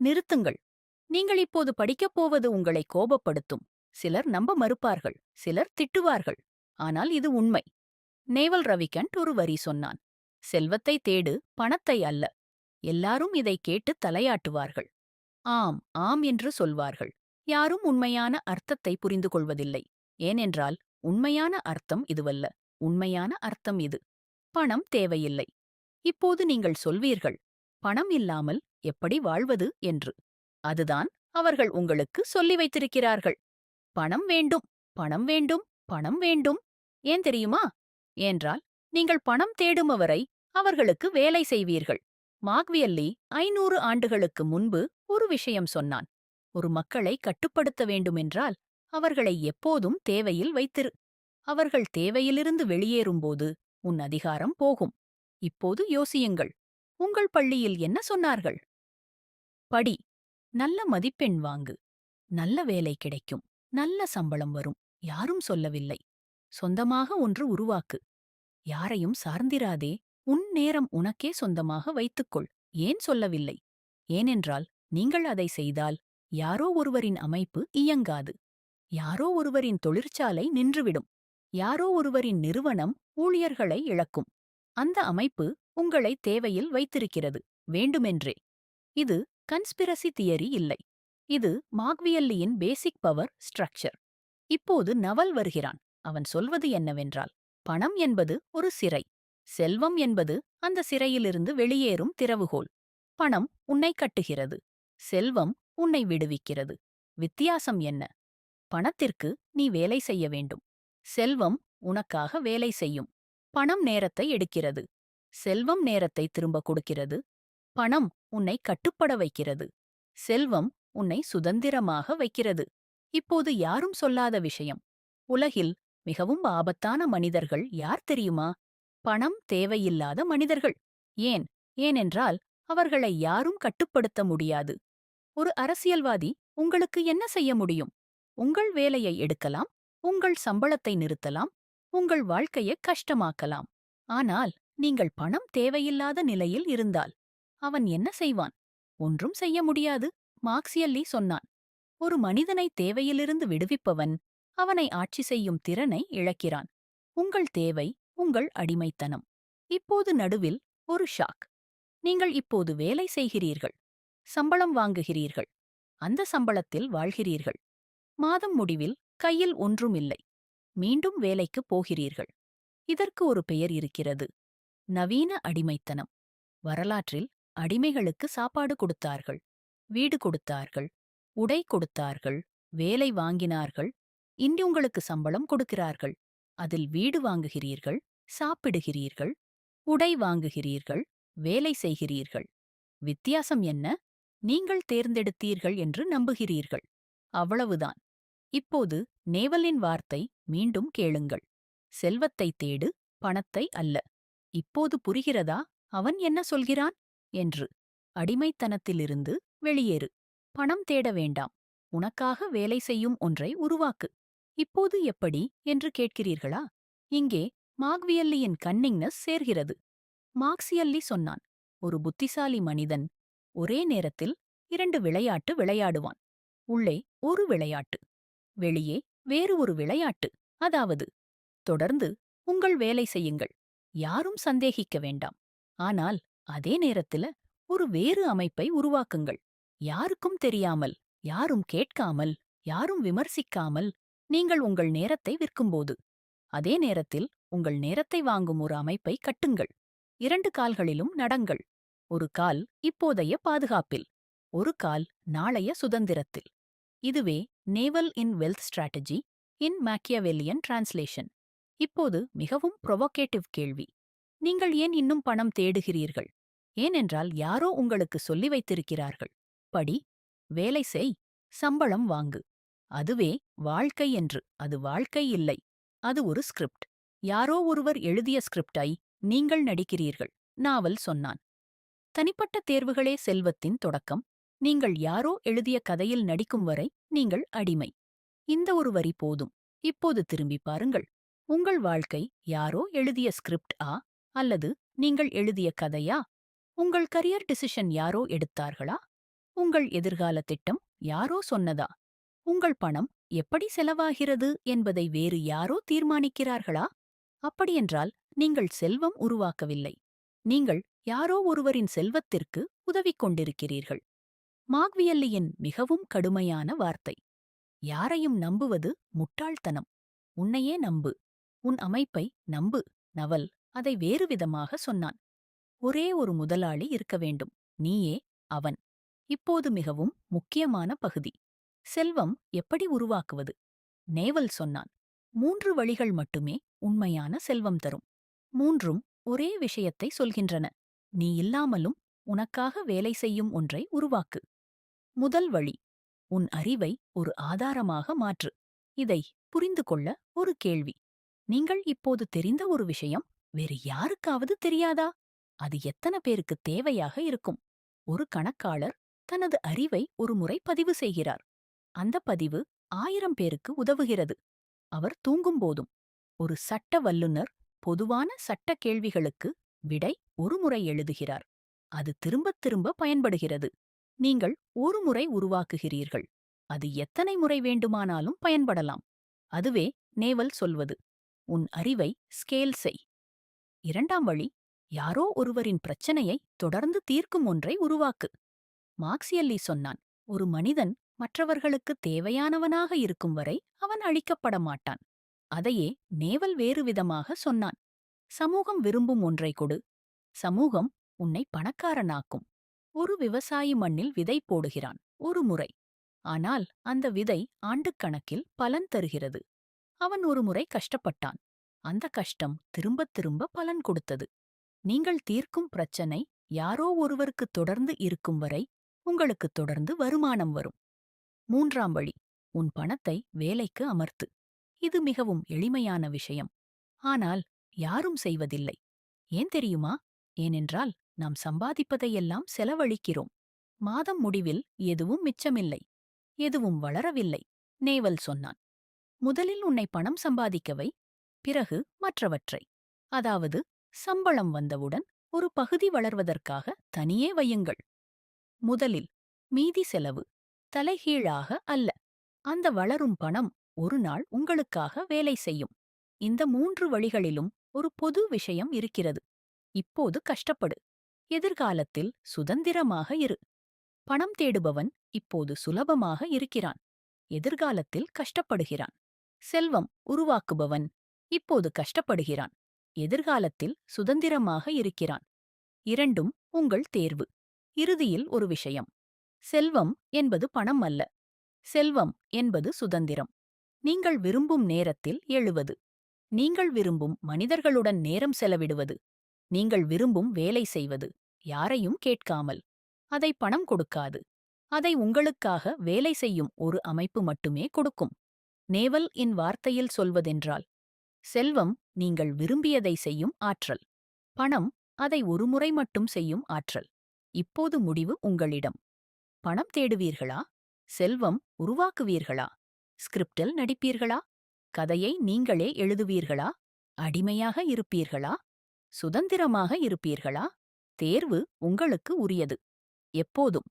நிறுத்துங்கள். நீங்கள் இப்போது படிக்கப் போவது உங்களை கோபப்படுத்தும். சிலர் நம்ப மறுப்பார்கள், சிலர் திட்டுவார்கள். ஆனால் இது உண்மை. நேவல் ரவிகண்ட் ஒரு வரி சொன்னான். செல்வத்தை தேடு, பணத்தை அல்ல. எல்லாரும் இதை கேட்டு தலையாட்டுவார்கள். ஆம் ஆம் என்று சொல்வார்கள். யாரும் உண்மையான அர்த்தத்தை புரிந்து கொள்வதில்லை. ஏனென்றால் உண்மையான அர்த்தம் இதுவல்ல. உண்மையான அர்த்தம் இது. பணம் தேவையில்லை. இப்போது நீங்கள் சொல்வீர்கள், பணம் இல்லாமல் எப்படி வாழ்வது என்று. அதுதான் அவர்கள் உங்களுக்கு சொல்லி வைத்திருக்கிறார்கள். பணம் வேண்டும், பணம் வேண்டும், பணம் வேண்டும். ஏன் தெரியுமா? ஏன்றால் நீங்கள் பணம் தேடுமவரை அவர்களுக்கு வேலை செய்வீர்கள். மாக்வியல்லி 500 ஆண்டுகளுக்கு முன்பு ஒரு விஷயம் சொன்னான். ஒரு மக்களை கட்டுப்படுத்த வேண்டுமென்றால் அவர்களை எப்போதும் தேவையில் வைத்திரு. அவர்கள் தேவையிலிருந்து வெளியேறும்போது உன் அதிகாரம் போகும். இப்போது யோசியுங்கள். உங்கள் பள்ளியில் என்ன சொன்னார்கள்? படி. நல்ல மதிப்பெண் வாங்கு. நல்ல வேலை கிடைக்கும். நல்ல சம்பளம் வரும். யாரும் சொல்லவில்லை. சொந்தமாக ஒன்று உருவாக்கு. யாரையும் சார்ந்திராதே. உன் நேரம் உனக்கே சொந்தமாக வைத்துக்கொள். ஏன் சொல்லவில்லை? ஏனென்றால் நீங்கள் அதை செய்தால் யாரோ ஒருவரின் அமைப்பு இயங்காது. யாரோ ஒருவரின் தொழிற்சாலை நின்றுவிடும். யாரோ ஒருவரின் நிறுவனம் ஊழியர்களை இழக்கும். அந்த அமைப்பு உங்களை தேவையில் வைத்திருக்கிறது, வேண்டுமென்றே. இது கன்ஸ்பிரசி தியரி இல்லை. இது மாக்வியல்லியின் பேசிக் பவர் ஸ்ட்ரக்சர். இப்போது நவல் வருகிறான். அவன் சொல்வது என்னவென்றால், பணம் என்பது ஒரு சிறை. செல்வம் என்பது அந்த சிறையிலிருந்து வெளியேறும் திறவுகோல். பணம் உன்னை கட்டுகிறது. செல்வம் உன்னை விடுவிக்கிறது. வித்தியாசம் என்ன? பணத்திற்கு நீ வேலை செய்ய வேண்டும். செல்வம் உனக்காக வேலை செய்யும். பணம் நேரத்தை எடுக்கிறது. செல்வம் நேரத்தை திரும்ப கொடுக்கிறது. பணம் உன்னை கட்டுப்பட வைக்கிறது. செல்வம் உன்னை சுதந்திரமாக வைக்கிறது. இப்போது யாரும் சொல்லாத விஷயம். உலகில் மிகவும் ஆபத்தான மனிதர்கள் யார் தெரியுமா? பணம் தேவையில்லாத மனிதர்கள். ஏன்? ஏனென்றால் அவர்களை யாரும் கட்டுப்படுத்த முடியாது. ஒரு அரசியல்வாதி உங்களுக்கு என்ன செய்ய முடியும்? உங்கள் வேலையை எடுக்கலாம், உங்கள் சம்பளத்தை நிறுத்தலாம், உங்கள் வாழ்க்கையை கஷ்டமாக்கலாம். ஆனால் நீங்கள் பணம் தேவையில்லாத நிலையில் இருந்தால் அவன் என்ன செய்வான்? ஒன்றும் செய்ய முடியாது. மார்க்சியல்லி சொன்னான். ஒரு மனிதனை தேவையிலிருந்து விடுவிப்பவன் அவனை ஆட்சி செய்யும் திறனை இழக்கிறான். உங்கள் தேவை உங்கள் அடிமைத்தனம். இப்போது நடுவில் ஒரு ஷாக். நீங்கள் இப்போது வேலை செய்கிறீர்கள். சம்பளம் வாங்குகிறீர்கள். அந்த சம்பளத்தில் வாழ்கிறீர்கள். மாதம் முடிவில் கையில் ஒன்றும் இல்லை. மீண்டும் வேலைக்குப் போகிறீர்கள். இதற்கு ஒரு பெயர் இருக்கிறது. நவீன அடிமைத்தனம். வரலாற்றில் அடிமைகளுக்கு சாப்பாடு கொடுத்தார்கள், வீடு கொடுத்தார்கள், உடை கொடுத்தார்கள், வேலை வாங்கினார்கள். இன்று உங்களுக்கு சம்பளம் கொடுக்கிறார்கள். அதில் வீடு வாங்குகிறீர்கள், சாப்பிடுகிறீர்கள், உடை வாங்குகிறீர்கள், வேலை செய்கிறீர்கள். வித்தியாசம் என்ன? நீங்கள் தேர்ந்தெடுத்தீர்கள் என்று நம்புகிறீர்கள். அவ்வளவுதான். இப்போது நேவலின் வார்த்தை மீண்டும் கேளுங்கள். செல்வத்தை தேடு, பணத்தை அல்ல. இப்போது புரிகிறதா அவன் என்ன சொல்கிறான் என்று? அடிமைத்தனத்திலிருந்து வெளியேறு. பணம் தேட வேண்டாம். உனக்காக வேலை செய்யும் ஒன்றை உருவாக்கு. இப்போது எப்படி என்று கேட்கிறீர்களா? இங்கே மாக்வியல்லியின் கன்னிங்னஸ் சேர்கிறது. மார்க்சியல்லி சொன்னான், ஒரு புத்திசாலி மனிதன் ஒரே நேரத்தில் 2 விளையாட்டு விளையாடுவான். உள்ளே ஒரு விளையாட்டு, வெளியே வேறு ஒரு விளையாட்டு. அதாவது, தொடர்ந்து உங்கள் வேலை செய்யுங்கள். யாரும் சந்தேகிக்க வேண்டாம். ஆனால் அதே நேரத்தில் ஒரு வேறு அமைப்பை உருவாக்குங்கள். யாருக்கும் தெரியாமல், யாரும் கேட்காமல், யாரும் விமர்சிக்காமல் நீங்கள் உங்கள் நேரத்தை விற்கும்போது. அதே நேரத்தில் உங்கள் நேரத்தை வாங்கும் ஒரு அமைப்பை கட்டுங்கள். 2 கால்களிலும் நடங்கள். ஒரு கால் இப்போதைய பாதுகாப்பில், ஒரு கால் நாளைய சுதந்திரத்தில். இதுவே Naval in wealth strategy in Machiavellian translation. இப்போது மிகவும் ப்ரொவோகேட்டிவ் கேள்வி. நீங்கள் ஏன் இன்னும் பணம் தேடுகிறீர்கள்? ஏனென்றால் யாரோ உங்களுக்கு சொல்லி வைத்திருக்கிறார்கள். படி, வேலை செய், சம்பளம் வாங்கு. அதுவே வாழ்க்கை என்று. அது வாழ்க்கை இல்லை. அது ஒரு ஸ்கிரிப்ட். யாரோ ஒருவர் எழுதிய ஸ்கிரிப்டை நீங்கள் நடிக்கிறீர்கள். நாவல் சொன்னான். தனிப்பட்ட தேர்வுகளே செல்வத்தின் தொடக்கம். நீங்கள் யாரோ எழுதிய கதையில் நடிக்கும் வரை நீங்கள் அடிமை. இந்த ஒரு வரி போதும். இப்போது திரும்பி பாருங்கள். உங்கள் வாழ்க்கை யாரோ எழுதிய ஸ்கிரிப்ட் அல்லது நீங்கள் எழுதிய கதையா? உங்கள் கரியர் டிசிஷன் யாரோ எடுத்தார்களா? உங்கள் எதிர்கால திட்டம் யாரோ சொன்னதா? உங்கள் பணம் எப்படி செலவாகிறது என்பதை வேறு யாரோ தீர்மானிக்கிறார்களா? அப்படியென்றால் நீங்கள் செல்வம் உருவாக்கவில்லை. நீங்கள் யாரோ ஒருவரின் செல்வத்திற்கு உதவிக் கொண்டிருக்கிறீர்கள். மாக்வியல்லியின் மிகவும் கடுமையான வார்த்தை. யாரையும் நம்புவது முட்டாள்தனம். உன்னையே நம்பு. உன் அமைப்பை நம்பு. நவல் அதை வேறு விதமாக சொன்னான். ஒரே ஒரு முதலாளி இருக்க வேண்டும். நீயே அவன். இப்போது மிகவும் முக்கியமான பகுதி. செல்வம் எப்படி உருவாக்குவது? நேவல் சொன்னான். 3 வழிகள் மட்டுமே உண்மையான செல்வம் தரும். மூன்றும் ஒரே விஷயத்தை சொல்கின்றன. நீ இல்லாமலும் உனக்காக வேலை செய்யும் ஒன்றை உருவாக்கு. முதல் வழி, உன் அறிவை ஒரு ஆதாரமாக மாற்று. இதை புரிந்து கொள்ள ஒரு கேள்வி. நீங்கள் இப்போது தெரிந்த ஒரு விஷயம் வேறு யாருக்காவது தெரியாதா? அது எத்தனை பேருக்கு தேவையாக இருக்கும்? ஒரு கணக்காளர் தனது அறிவை ஒரு முறை பதிவு செய்கிறார். அந்த பதிவு 1000 பேருக்கு உதவுகிறது. அவர் தூங்கும்போதும். ஒரு சட்ட வல்லுனர் பொதுவான சட்ட கேள்விகளுக்கு விடை ஒரு முறை எழுதுகிறார். அது திரும்பத் திரும்ப பயன்படுகிறது. நீங்கள் ஒரு முறை உருவாக்குகிறீர்கள். அது எத்தனை முறை வேண்டுமானாலும் பயன்படலாம். அதுவே நேவல் சொல்வது. உன் அறிவை ஸ்கேல் செய். இரண்டாம் வழி, யாரோ ஒருவரின் பிரச்சனையை தொடர்ந்து தீர்க்கும் ஒன்றை உருவாக்கு. மார்க்சியல்லி சொன்னான். ஒரு மனிதன் மற்றவர்களுக்கு தேவையானவனாக இருக்கும் வரை அவன் அழிக்கப்பட மாட்டான். அதையே நேவல் வேறு விதமாக சொன்னான். சமூகம் விரும்பும் ஒன்றை கொடு. சமூகம் உன்னை பணக்காரனாக்கும். ஒரு விவசாயி மண்ணில் விதை போடுகிறான் ஒரு முறை. ஆனால் அந்த விதை ஆண்டுக்கணக்கில் பலன் தருகிறது. அவன் ஒரு முறை கஷ்டப்பட்டான். அந்த கஷ்டம் திரும்பத் திரும்ப பலன் கொடுத்தது. நீங்கள் தீர்க்கும் பிரச்சனை யாரோ ஒருவருக்கு தொடர்ந்து இருக்கும் வரை உங்களுக்கு தொடர்ந்து வருமானம் வரும். மூன்றாம் வழி, உன் பணத்தை வேலைக்கு அமர்த்து. இது மிகவும் எளிமையான விஷயம். ஆனால் யாரும் செய்வதில்லை. ஏன் தெரியுமா? ஏனென்றால் நாம் சம்பாதிப்பதையெல்லாம் செலவழிக்கிறோம். மாதம் முடிவில் எதுவும் மிச்சமில்லை. எதுவும் வளரவில்லை. நேவல் சொன்னான். முதலில் உன்னை பணம் சம்பாதிக்கவை, பிறகு மற்றவற்றை. அதாவது சம்பளம் வந்தவுடன் ஒரு பகுதி வளர்வதற்காக தனியே வையுங்கள். முதலில் மீதி செலவு. தலைகீழாக அல்ல. அந்த வளரும் பணம் ஒரு நாள் உங்களுக்காக வேலை செய்யும். இந்த 3 வழிகளிலும் ஒரு பொது விஷயம் இருக்கிறது. இப்போது கஷ்டப்படு. எதிர்காலத்தில் சுதந்திரமாக இரு. பணம் தேடுபவன் இப்போது சுலபமாக இருக்கிறான். எதிர்காலத்தில் கஷ்டப்படுகிறான். செல்வம் உருவாக்குபவன் இப்போது கஷ்டப்படுகிறான். எதிர்காலத்தில் சுதந்திரமாக இருக்கிறான். இரண்டும் உங்கள் தேர்வு. இறுதியில் ஒரு விஷயம். செல்வம் என்பது பணம் அல்ல. செல்வம் என்பது சுதந்திரம். நீங்கள் விரும்பும் நேரத்தில் எழுவது. நீங்கள் விரும்பும் மனிதர்களுடன் நேரம் செலவிடுவது. நீங்கள் விரும்பும் வேலை செய்வது. யாரையும் கேட்காமல். அதை பணம் கொடுக்காது. அதை உங்களுக்காக வேலை செய்யும் ஒரு அமைப்பு மட்டுமே கொடுக்கும். நேவல் இன் வார்த்தையில் சொல்வதென்றால், செல்வம் நீங்கள் விரும்பியதை செய்யும் ஆற்றல். பணம் அதை ஒரு முறை மட்டும் செய்யும் ஆற்றல். இப்போது முடிவு உங்களிடம். பணம் தேடுவீர்களா? செல்வம் உருவாக்குவீர்களா? ஸ்கிரிப்டில் நடிப்பீர்களா? கதையை நீங்களே எழுதுவீர்களா? அடிமையாக இருப்பீர்களா? சுதந்திரமாக இருப்பீர்களா? தேர்வு உங்களுக்கு உரியது. எப்போதும்.